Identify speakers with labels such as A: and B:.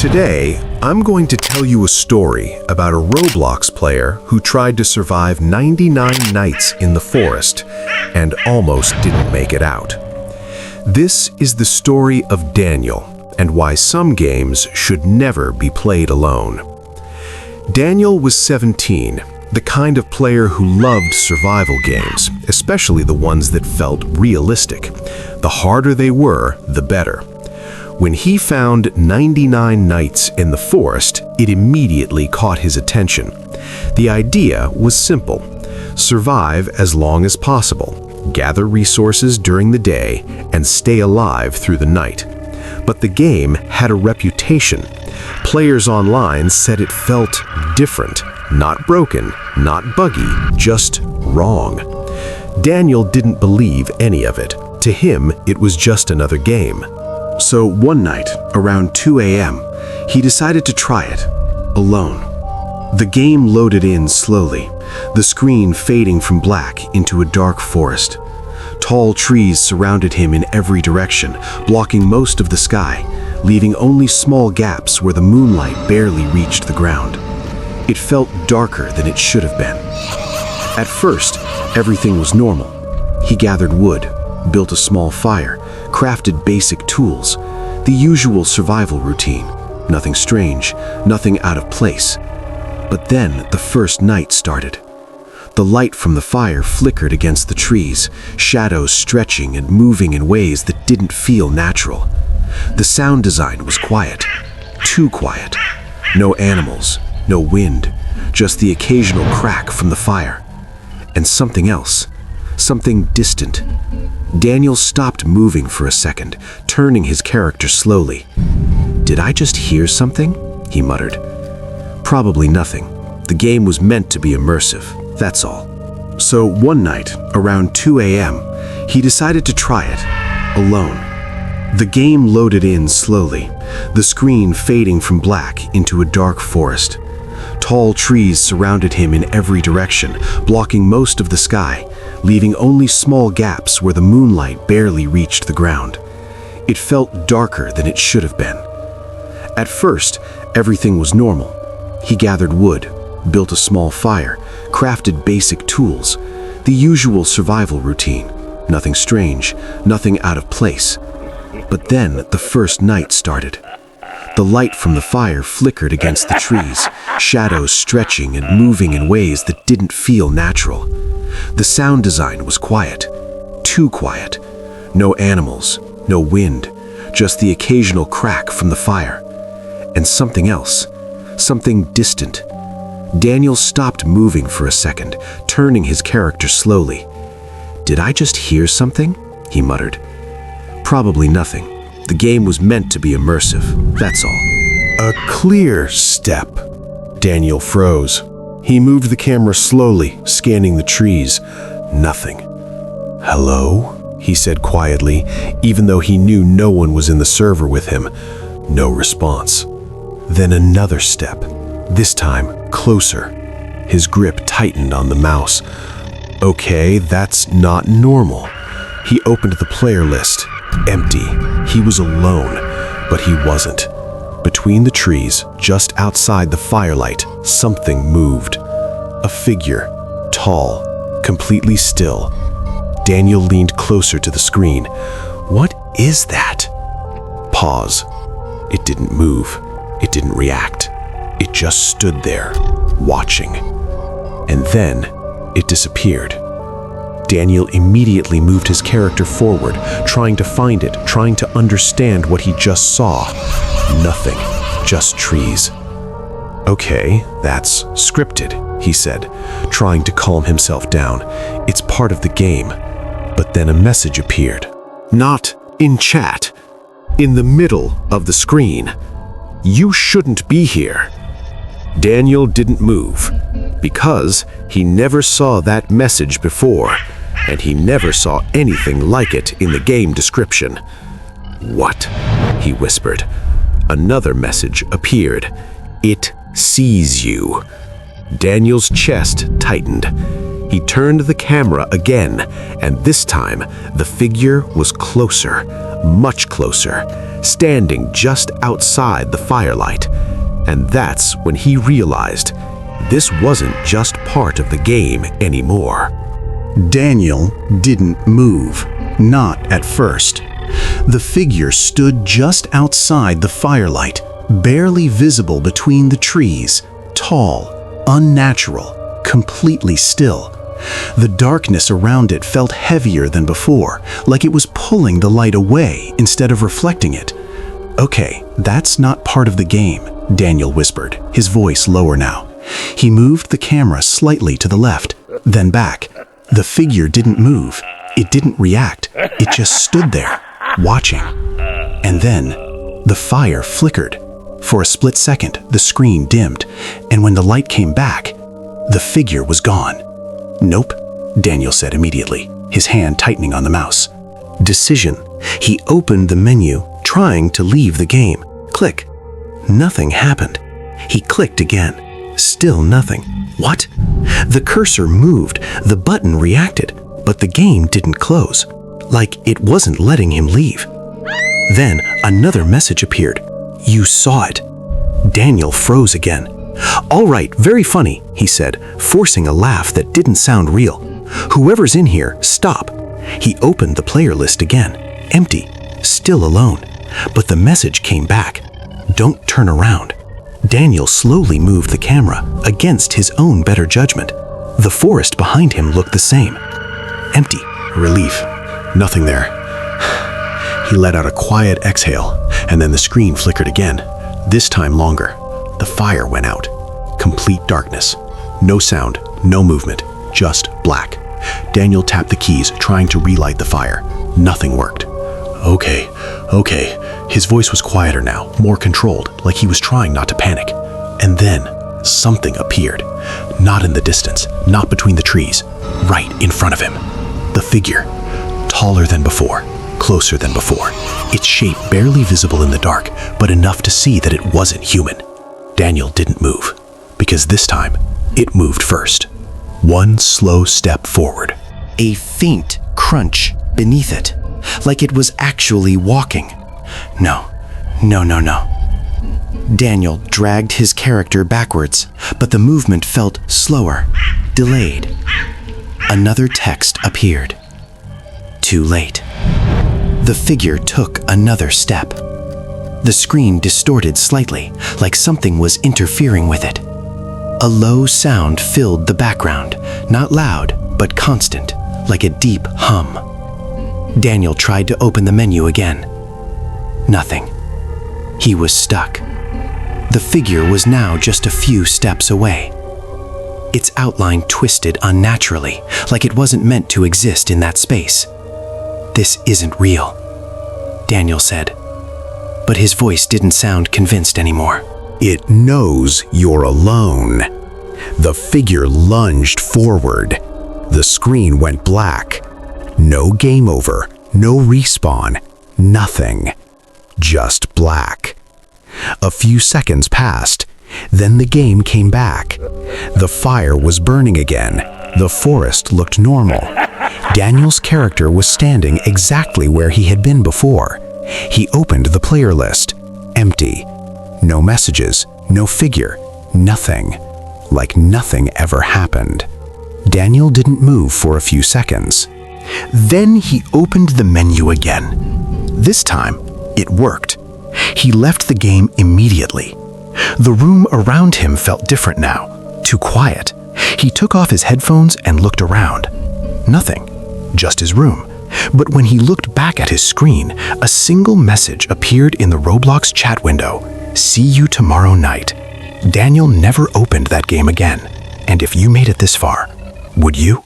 A: Today, I'm going to tell you a story about a Roblox player who tried to survive 99 nights in the forest and almost didn't make it out. This is the story of Daniel and why some games should never be played alone. Daniel was 17, the kind of player who loved survival games, especially the ones that felt realistic. The harder they were, the better. When he found 99 nights in the forest, it immediately caught his attention. The idea was simple: survive as long as possible, gather resources during the day, and stay alive through the night. But the game had a reputation. Players online said it felt different, not broken, not buggy, just wrong. Daniel didn't believe any of it. To him, it was just another game. So one night, around 2 a.m., he decided to try it, alone. The game loaded in slowly, the screen fading from black into a dark forest. Tall trees surrounded him in every direction, blocking most of the sky, leaving only small gaps where the moonlight barely reached the ground. It felt darker than it should have been. At first, everything was normal. He gathered wood, built a small fire, crafted basic tools, the usual survival routine. Nothing strange, nothing out of place. But then the first night started. The light from the fire flickered against the trees, shadows stretching and moving in ways that didn't feel natural. The sound design was quiet, too quiet. No animals, no wind, just the occasional crack from the fire. And something else, something distant. Daniel stopped moving for a second, turning his character slowly. "Did I just hear something?" he muttered. Probably nothing. The game was meant to be immersive, that's all. So one night, around 2 a.m., he decided to try it, alone. The game loaded in slowly, the screen fading from black into a dark forest. Tall trees surrounded him in every direction, blocking most of the sky, leaving only small gaps where the moonlight barely reached the ground. It felt darker than it should have been. At first, everything was normal. He gathered wood, built a small fire, crafted basic tools, the usual survival routine. Nothing strange, nothing out of place. But then the first night started. The light from the fire flickered against the trees, shadows stretching and moving in ways that didn't feel natural. The sound design was quiet, too quiet. No animals, no wind, just the occasional crack from the fire. And something else, something distant. Daniel stopped moving for a second, turning his character slowly. "Did I just hear something?" he muttered. Probably nothing. The game was meant to be immersive, that's all. A clear step. Daniel froze. He moved the camera slowly, scanning the trees. Nothing. "Hello?" he said quietly, even though he knew no one was in the server with him. No response. Then another step, this time closer. His grip tightened on the mouse. Okay, that's not normal. He opened the player list. Empty. He was alone, but he wasn't. Between the trees, just outside the firelight, something moved. A figure, tall, completely still. Daniel leaned closer to the screen. What is that? Pause. It didn't move. It didn't react. It just stood there, watching. And then it disappeared. Daniel immediately moved his character forward, trying to find it, trying to understand what he just saw. Nothing, just trees. Okay, that's scripted, he said, trying to calm himself down. It's part of the game. But then a message appeared. Not in chat, in the middle of the screen. "You shouldn't be here." Daniel didn't move, because he never saw that message before, and he never saw anything like it in the game description. "What?" he whispered. Another message appeared. "It sees you." Daniel's chest tightened. He turned the camera again, and this time the figure was closer, much closer, standing just outside the firelight. And that's when he realized this wasn't just part of the game anymore.
B: Daniel didn't move, not at first. The figure stood just outside the firelight, barely visible between the trees, tall, unnatural, completely still. The darkness around it felt heavier than before, like it was pulling the light away instead of reflecting it. "Okay, that's not part of the game," Daniel whispered, his voice lower now. He moved the camera slightly to the left, then back. The figure didn't move. It didn't react. It just stood there, watching. And then, the fire flickered. For a split second, the screen dimmed, and when the light came back, the figure was gone. "Nope," Daniel said immediately, his hand tightening on the mouse. Decision. He opened the menu, trying to leave the game. Click. Nothing happened. He clicked again. Still nothing. What? The cursor moved, the button reacted, but the game didn't close, like it wasn't letting him leave. Then another message appeared. "You saw it." Daniel froze again. "All right, very funny," he said, forcing a laugh that didn't sound real. "Whoever's in here, stop." He opened the player list again. Empty. Still alone. But the message came back. "Don't turn around." Daniel slowly moved the camera against his own better judgment. The forest behind him looked the same. Empty. Relief. Nothing there. He let out a quiet exhale, and then the screen flickered again, this time longer. The fire went out. Complete darkness. No sound, no movement, just black. Daniel tapped the keys, trying to relight the fire. Nothing worked. Okay. His voice was quieter now, more controlled, like he was trying not to panic. And then, something appeared. Not in the distance, not between the trees, right in front of him. The figure. Taller than before, closer than before. Its shape barely visible in the dark, but enough to see that it wasn't human. Daniel didn't move, because this time, it moved first. One slow step forward. A faint crunch beneath it, like it was actually walking. No. Daniel dragged his character backwards, but the movement felt slower, delayed. Another text appeared. Too late. The figure took another step. The screen distorted slightly, like something was interfering with it. A low sound filled the background, not loud, but constant, like a deep hum. Daniel tried to open the menu again. Nothing. He was stuck. The figure was now just a few steps away. Its outline twisted unnaturally, like it wasn't meant to exist in that space. "This isn't real," Daniel said, but his voice didn't sound convinced anymore.
A: It knows you're alone. The figure lunged forward. The screen went black. No game over, no respawn, nothing. Just black. A few seconds passed. Then the game came back. The fire was burning again. The forest looked normal. Daniel's character was standing exactly where he had been before. He opened the player list. Empty. No messages, no figure, nothing. Like nothing ever happened. Daniel didn't move for a few seconds. Then he opened the menu again. This time, it worked. He left the game immediately. The room around him felt different now, too quiet. He took off his headphones and looked around. Nothing, just his room. But when he looked back at his screen, a single message appeared in the Roblox chat window. "See you tomorrow night." Daniel never opened that game again. And if you made it this far, would you?